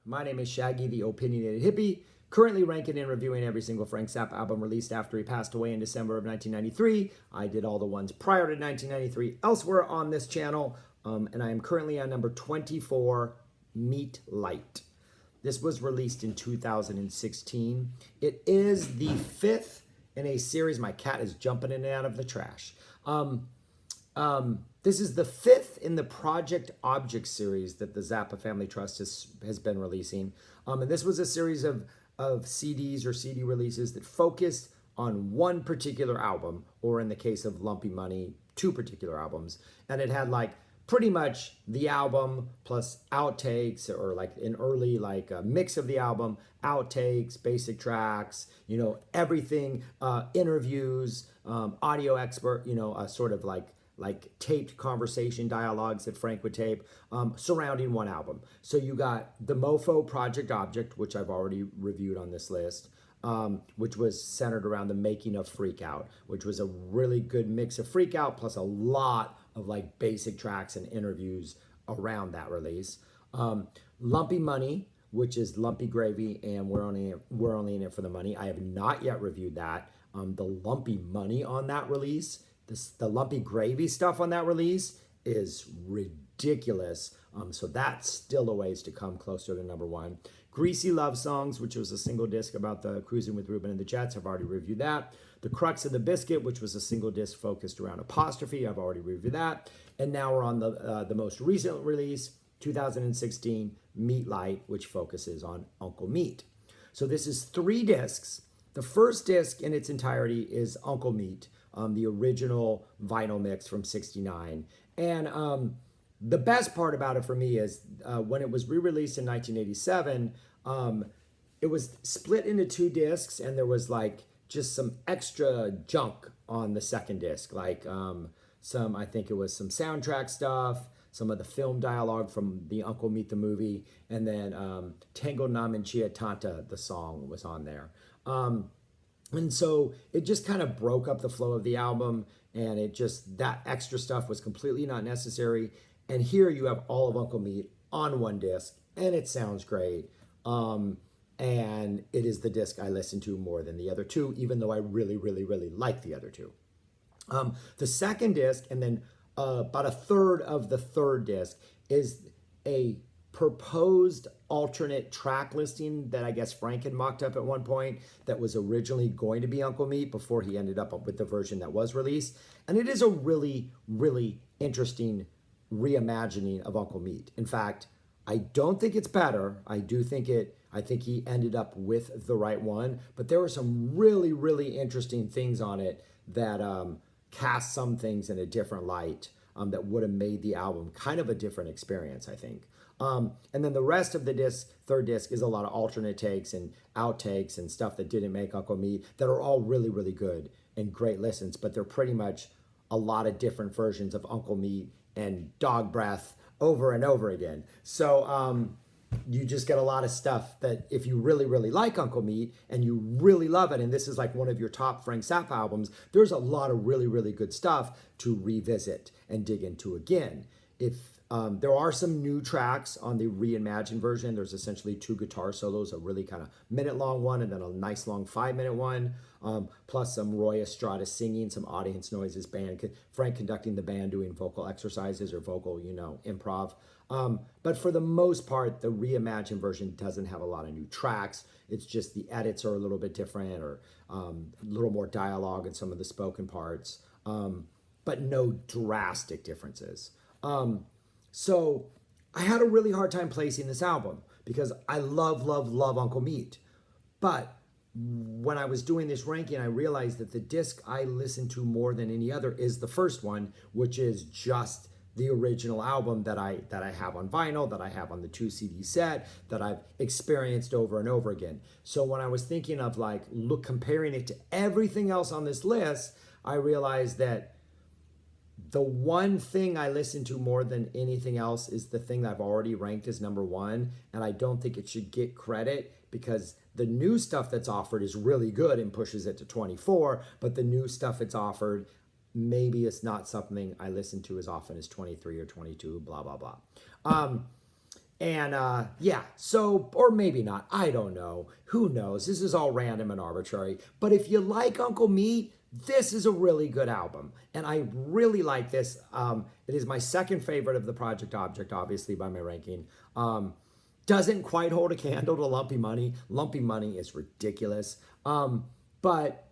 My name is Shaggy, the opinionated hippie, currently ranking and reviewing every single Frank Zappa album released after he passed away in December of 1993. I did all the ones prior to 1993 elsewhere on this channel, and I am currently on number 24, Meat Light. This was released in 2016. It is the fifth in a series. My cat is jumping in and out of the trash. This is the fifth in the Project Object series that the Zappa Family Trust has been releasing. And this was a series of CDs or CD releases that focused on one particular album, or in the case of Lumpy Money, two particular albums. And it had like pretty much the album plus outtakes, or like an early like a mix of the album, outtakes, basic tracks, you know, everything, interviews, audio expert, you know, sort of like taped conversation dialogues that Frank would tape surrounding one album. So you got the Mofo Project Object, which I've already reviewed on this list, which was centered around the making of Freak Out, which was a really good mix of Freak Out plus a lot of like basic tracks and interviews around that release. Lumpy Money, which is Lumpy Gravy, and we're only in it for the money. I have not yet reviewed that. The Lumpy Money on that release, the Lumpy Gravy stuff on that release is ridiculous. So that's still a ways to come closer to number one. Greasy Love Songs, which was a single disc about the Cruising with Ruben and the Jets. I've already reviewed that. The Crux of the Biscuit, which was a single disc focused around apostrophe. I've already reviewed that. And now we're on the most recent release, 2016, Meat Light, which focuses on Uncle Meat. So this is 3 discs. The first disc in its entirety is Uncle Meat, the original vinyl mix from '69. And the best part about it for me is when it was re-released in 1987, it was split into 2 discs, and there was like just some extra junk on the second disc, like I think it was some soundtrack stuff, some of the film dialogue from the Uncle Meat the movie, and then Tango Na Minchia Tanta, the song, was on there. And so it just kind of broke up the flow of the album, and that extra stuff was completely not necessary. And here you have all of Uncle Meat on one disc, and it sounds great. And it is the disc I listen to more than the other 2, even though I really, really, really like the other 2. The second disc, and then about a third of the third disc, is a proposed alternate track listing that I guess Frank had mocked up at one point that was originally going to be Uncle Meat before he ended up with the version that was released. And it is a really, really interesting reimagining of Uncle Meat. In fact, I don't think it's better. I think he ended up with the right one, but there were some really, really interesting things on it that cast some things in a different light, that would have made the album kind of a different experience, I think. And then the rest of the third disc is a lot of alternate takes and outtakes and stuff that didn't make Uncle Meat that are all really, really good and great listens, but they're pretty much a lot of different versions of Uncle Meat and Dog Breath over and over again. So you just get a lot of stuff that if you really, really like Uncle Meat and you really love it, and this is like one of your top Frank Zappa albums, there's a lot of really, really good stuff to revisit and dig into again. If there are some new tracks on the Reimagined version. There's essentially 2 guitar solos, a really kind of minute-long one and then a nice long 5-minute one, plus some Roy Estrada singing, some audience noises, Frank conducting the band, doing vocal exercises or vocal, improv. But for the most part, the Reimagined version doesn't have a lot of new tracks. It's just the edits are a little bit different, or a little more dialogue in some of the spoken parts, but no drastic differences. So I had a really hard time placing this album because I love, love, love Uncle Meat. But when I was doing this ranking, I realized that the disc I listen to more than any other is the first one, which is just the original album that I have on vinyl, that I have on the 2 CD set, that I've experienced over and over again. So when I was thinking of comparing it to everything else on this list, I realized that the one thing I listen to more than anything else is the thing that I've already ranked as number 1, and I don't think it should get credit because the new stuff that's offered is really good and pushes it to 24, but the new stuff it's offered, maybe it's not something I listen to as often as 23 or 22, blah, blah, blah. And yeah, so, or maybe not. I don't know. Who knows? This is all random and arbitrary. But if you like Uncle Meat, this is a really good album. And I really like this. It is my second favorite of the Project Object, obviously, by my ranking. Doesn't quite hold a candle to Lumpy Money. Lumpy Money is ridiculous. But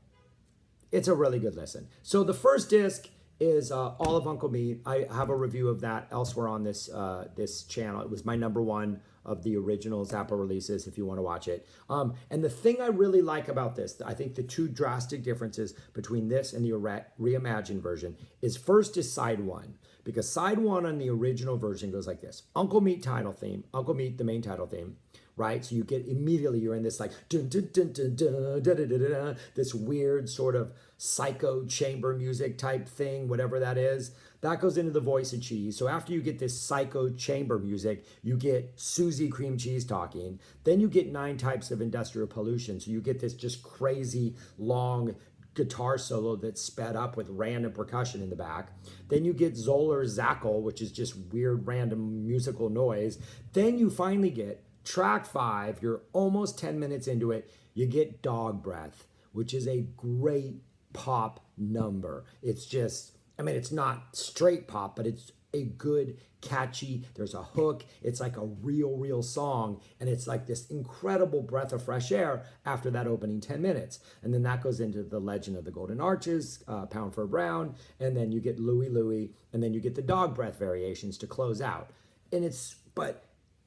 it's a really good listen. So the first disc is All of Uncle Meat. I have a review of that elsewhere on this this channel. It was my number one of the original Zappa releases, if you want to watch it. And the thing I really like about this, I think the two drastic differences between this and the reimagined version is first is side one. Because side one on the original version goes like this. Uncle Meat title theme, Uncle Meat, the main title theme, right? So you get immediately, you're in this like, dun, dun, dun, dun, dun, dun, dun, dun, dun, this weird sort of psycho chamber music type thing, whatever that is. That goes into the voice of cheese. So after you get this psycho chamber music, you get Susie Cream Cheese talking. Then you get 9 types of industrial pollution. So you get this just crazy long guitar solo that's sped up with random percussion in the back. Then you get Zoller's Zackle, which is just weird random musical noise. Then you finally get track 5, you're almost 10 minutes into it, you get Dog Breath, which is a great pop number. It's just, I mean, it's not straight pop, but it's a good, catchy, there's a hook, it's like a real song, and it's like this incredible breath of fresh air after that opening 10 minutes. And then that goes into the Legend of the Golden Arches, Pound for a Brown, and then you get Louie Louie, and then you get the Dog Breath variations to close out. And it's, but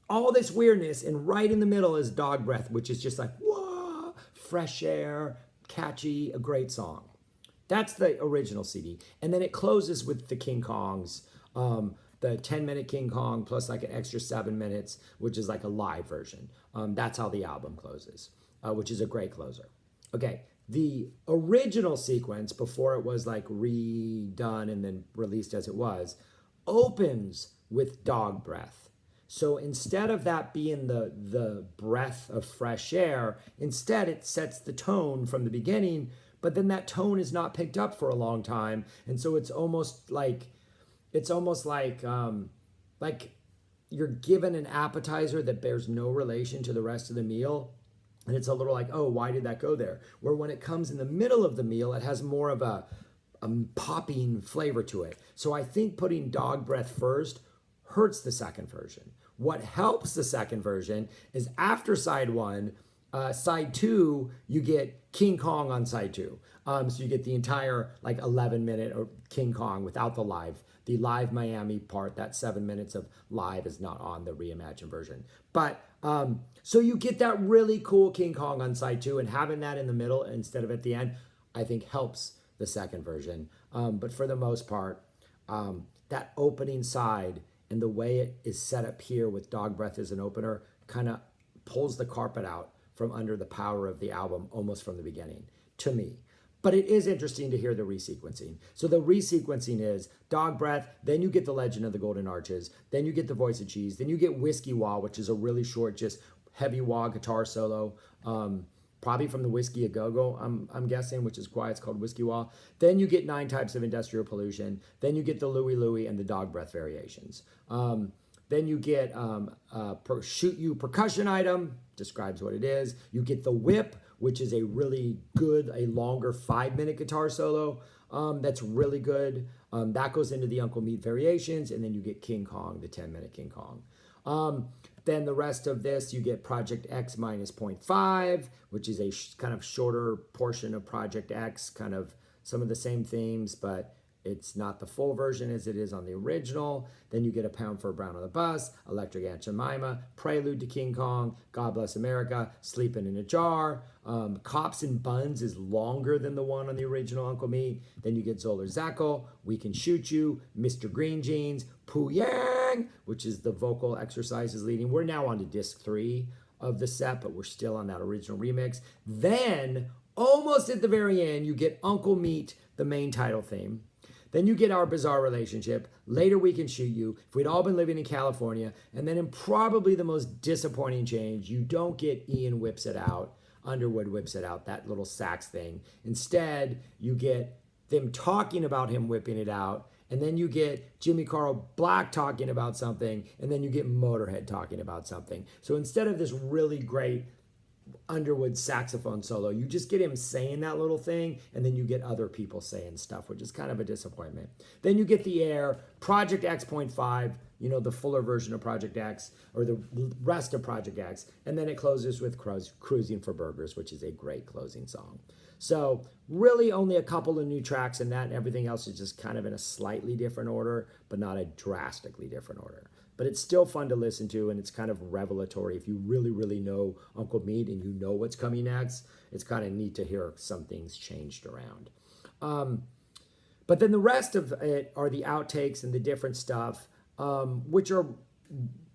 all this weirdness, and right in the middle is Dog Breath, which is just like, whoa, fresh air, catchy, a great song. That's the original CD. And then it closes with the King Kongs, the 10-minute King Kong plus like an extra 7 minutes, which is like a live version. That's how the album closes, which is a great closer. Okay, the original sequence, before it was like redone and then released as it was, opens with Dog Breath. So instead of that being the breath of fresh air, instead it sets the tone from the beginning, but then that tone is not picked up for a long time. And so it's almost like you're given an appetizer that bears no relation to the rest of the meal. And it's a little like, oh, why did that go there? Where when it comes in the middle of the meal, it has more of a popping flavor to it. So I think putting Dog Breath first hurts the second version. What helps the second version is after side 1, side 2, you get King Kong on side 2. So you get the entire like 11-minute King Kong without the live. The live Miami part, that 7 minutes of live is not on the reimagined version. But so you get that really cool King Kong on side 2, and having that in the middle instead of at the end, I think helps the second version. But for the most part, that opening side and the way it is set up here with Dog Breath as an opener kind of pulls the carpet out from under the power of the album almost from the beginning, to me. But it is interesting to hear the resequencing. So the resequencing is Dog Breath, then you get the Legend of the Golden Arches, then you get the Voice of Cheese, then you get Whiskey Wah, which is a really short, just heavy wah guitar solo, probably from the Whiskey A Go-Go, I'm guessing, which is why it's called Whiskey Wah. Then you get 9 types of industrial pollution. Then you get the Louie Louie and the Dog Breath variations. Then you get Shoot You percussion item, describes what it is. You get the Whip, which is a really good, a longer 5-minute guitar solo that's really good. That goes into the Uncle Meat variations, and then you get King Kong, the 10-minute King Kong. Then the rest of this, you get Project X minus 0.5, which is a kind of shorter portion of Project X, kind of some of the same themes, but it's not the full version as it is on the original. Then you get A Pound for a Brown on the Bus, Electric Aunt Jemima, Prelude to King Kong, God Bless America, Sleeping in a Jar. Cops and Buns is longer than the one on the original Uncle Meat. Then you get Zoller Zackle, We Can Shoot You, Mr. Green Jeans, Poo Yang, which is the vocal exercises leading. We're now on to disc 3 of the set, but we're still on that original remix. Then, almost at the very end, you get Uncle Meat, the main title theme. Then you get Our Bizarre Relationship, Later We Can Shoot You, If We'd All Been Living in California, and then in probably the most disappointing change, you don't get Ian Whips It Out, Underwood Whips It Out, that little sax thing. Instead, you get them talking about him whipping it out, and then you get Jimmy Carl Black talking about something, and then you get Motorhead talking about something. So instead of this really great Underwood saxophone solo, you just get him saying that little thing, and then you get other people saying stuff, which is kind of a disappointment. Then you get the Air, Project X.5, the fuller version of Project X, or the rest of Project X, and then it closes with Cruising for Burgers, which is a great closing song. So really only a couple of new tracks, and that and everything else is just kind of in a slightly different order, but not a drastically different order. But it's still fun to listen to, and it's kind of revelatory. If you really, really know Uncle Meat and you know what's coming next, it's kind of neat to hear some things changed around. But then the rest of it are the outtakes and the different stuff, which are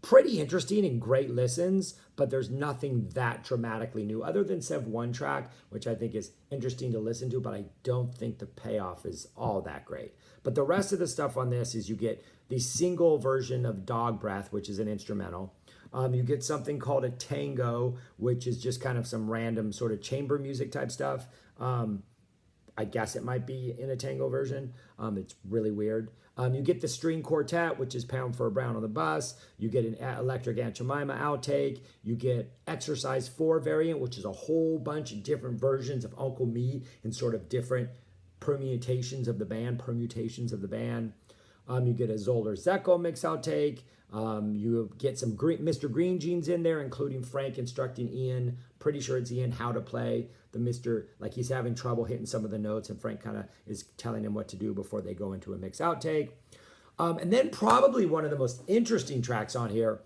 pretty interesting and great listens, but there's nothing that dramatically new other than Sev one track, which I think is interesting to listen to, but I don't think the payoff is all that great. But the rest of the stuff on this is you get the single version of Dog Breath, which is an instrumental. You get something called a tango, which is just kind of some random sort of chamber music type stuff. I guess it might be in a tango version. It's really weird. You get the string quartet, which is Pound for a Brown on the Bus. You get an Electric Aunt Jemima outtake. You get Exercise 4 variant, which is a whole bunch of different versions of Uncle Meat and sort of different permutations of the band. You get a Zoller Zecco mix outtake. You get some Mr. Green Jeans in there, including Frank instructing Ian, pretty sure it's Ian, how to play the Mr. Like he's having trouble hitting some of the notes, and Frank kind of is telling him what to do before they go into a mix outtake. And then probably one of the most interesting tracks on here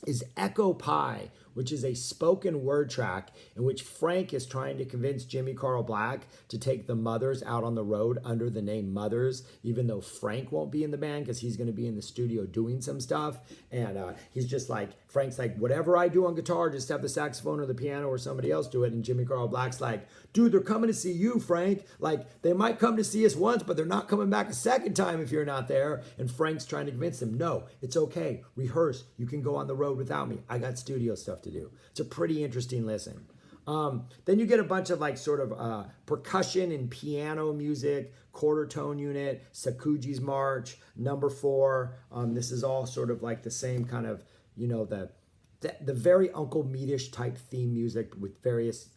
is Echo Pie, which is a spoken word track in which Frank is trying to convince Jimmy Carl Black to take the Mothers out on the road under the name Mothers, even though Frank won't be in the band because he's going to be in the studio doing some stuff. And he's just like, Frank's like, whatever I do on guitar, just have the saxophone or the piano or somebody else do it. And Jimmy Carl Black's like, dude, they're coming to see you, Frank. Like, they might come to see us once, but they're not coming back a second time if you're not there. And Frank's trying to convince him, no, it's okay. Rehearse. You can go on the road without me. I got studio stuff to do. It's a pretty interesting listen. Then you get a bunch of like sort of percussion and piano music, quarter tone unit, Sakuji's March, number 4. This is all sort of like the same kind of, the very Uncle Meatish type theme music with various,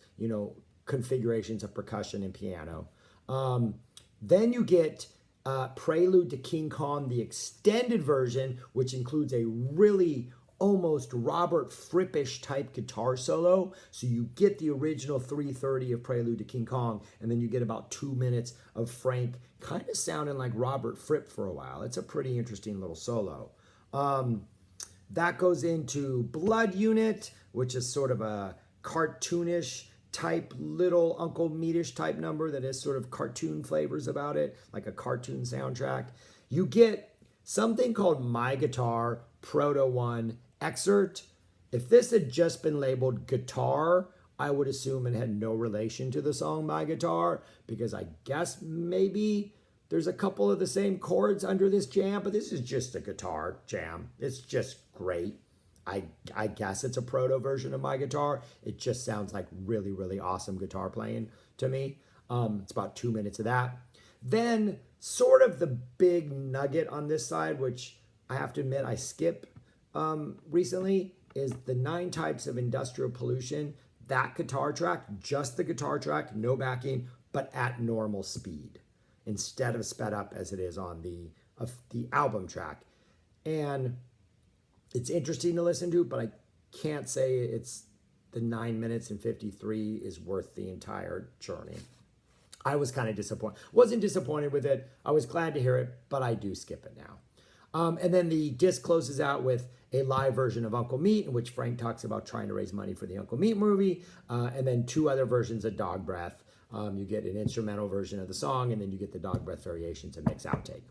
configurations of percussion and piano. Then you get Prelude to King Kong, the extended version, which includes a really almost Robert Frippish type guitar solo. So you get the original 3:30 of Prelude to King Kong, and then you get about 2 minutes of Frank kind of sounding like Robert Fripp for a while. It's a pretty interesting little solo. That goes into Blood Unit, which is sort of a cartoonish type little Uncle Meatish type number that has sort of cartoon flavors about it, like a cartoon soundtrack. You get something called My Guitar Proto 1 Excerpt. If this had just been labeled guitar, I would assume it had no relation to the song My Guitar, because I guess maybe there's a couple of the same chords under this jam, but this is just a guitar jam. It's just great. I guess it's a proto version of My Guitar. It just sounds like really, really awesome guitar playing to me. It's about 2 minutes of that. Then sort of the big nugget on this side, which I have to admit I skip recently, is the 9 Types of Industrial Pollution. That guitar track, just the guitar track, no backing, but at normal speed instead of sped up as it is on the album track. And it's interesting to listen to, but I can't say it's the 9 minutes and 53 is worth the entire journey. I was kind of disappointed. Wasn't disappointed with it. I was glad to hear it, but I do skip it now. And then the disc closes out with a live version of Uncle Meat, in which Frank talks about trying to raise money for the Uncle Meat movie, and then 2 other versions of Dog Breath. You get an instrumental version of the song, and then you get the Dog Breath variations and mix outtake.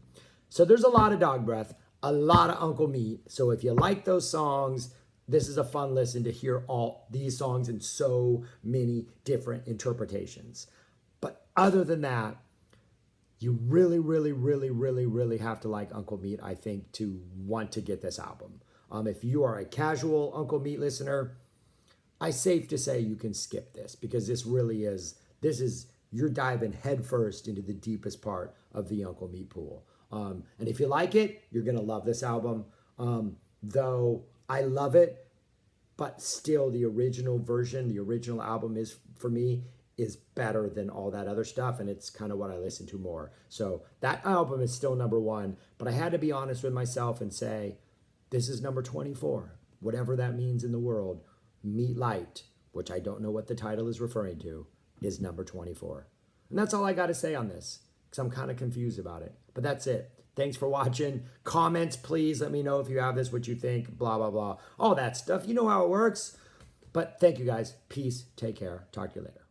So there's a lot of Dog Breath, a lot of Uncle Meat. So if you like those songs, this is a fun listen to hear all these songs in so many different interpretations. But other than that, you really, really, really, really, really have to like Uncle Meat, I think, to want to get this album. If you are a casual Uncle Meat listener, I'm safe to say you can skip this, because this is, you're diving headfirst into the deepest part of the Uncle Meat pool. And if you like it, you're going to love this album. Though I love it, but still the original version, the original album is, for me, is better than all that other stuff, and it's kind of what I listen to more. So that album is still number one, but I had to be honest with myself and say, this is number 24, whatever that means in the world. Meat Light, which I don't know what the title is referring to, is number 24. And that's all I got to say on this, because I'm kind of confused about it. But that's it. Thanks for watching. Comments, please. Let me know if you have this, what you think, blah, blah, blah. All that stuff. You know how it works. But thank you guys. Peace. Take care. Talk to you later.